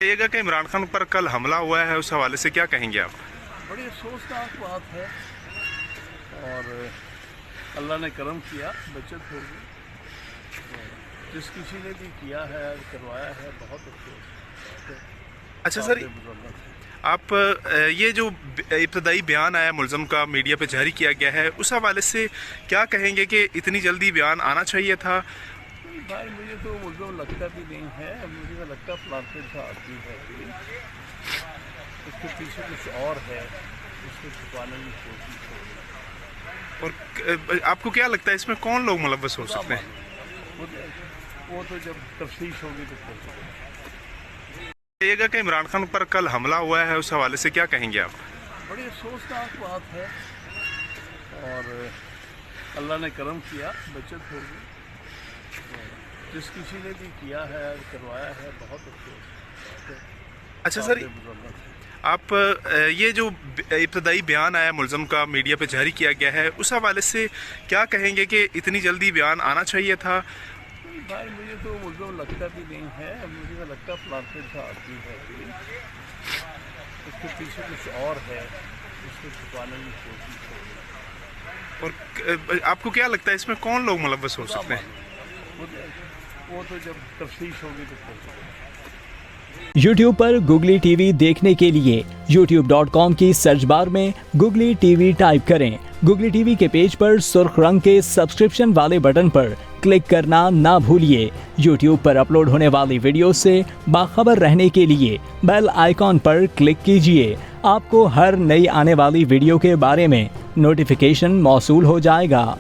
कहिएगा कि इमरान खान पर कल हमला हुआ है, उस हवाले से क्या कहेंगे आप? बड़ी अफसोसनाक बात है और अल्लाह ने करम किया, बचत हो गई। जिस किसी ने भी किया है, करवाया है, बहुत अफसोस। अच्छा सर, आप ये जो इब्तदाई बयान आया मुलज़म का मीडिया पे जारी किया गया है, उस हवाले से क्या कहेंगे कि इतनी जल्दी बयान आना चाहिए था? भाई मुझे तो मुलज़म लगता भी नहीं है, मुझे तो लगता प्लांटेड का आदमी है कोई, उसके पीछे कुछ और है, उसको छुपाने की कोशिश हो रही है। और आपको क्या लगता है इसमें कौन लोग मुलव्वस हो सकते हैं? वो तो जब तफ्तीश होगी तो पता चलेगा। कहिएगा कि इमरान खान पर कल हमला हुआ है, उस हवाले से क्या कहेंगे आप? बड़ी अफसोसनाक बात है और अल्लाह ने करम किया, बचत हो गई। जिस किसी ने भी किया है, करवाया है, बहुत अफसोस। अच्छा सर, आप ये जो इब्तदाई बयान आया मुलज़म का मीडिया पे जारी किया गया है, उस हवाले से क्या कहेंगे कि इतनी जल्दी बयान आना चाहिए था? भाई मुझे तो मुलज़म लगता भी नहीं है, मुझे तो लगता प्लांटेड का आदमी है कोई, उसके पीछे कुछ और है, उसको छुपाने की कोशिश हो रही है। और आपको क्या लगता है इसमें कौन लोग मुलव्वस हो सकते हैं? वो तो जब तफ्तीश होगी तो पता चलेगा। YouTube पर गुगली टीवी देखने के लिए youtube.com की सर्च बार में गुगली टीवी टाइप करें। गुगली टीवी के पेज पर सुर्ख रंग के सब्सक्रिप्शन वाले बटन पर क्लिक करना ना भूलिए। YouTube पर अपलोड होने वाली वीडियो से बाखबर रहने के लिए बेल आइकॉन पर क्लिक कीजिए। आपको हर नई आने वाली वीडियो के बारे में नोटिफिकेशन मौसूल हो जाएगा।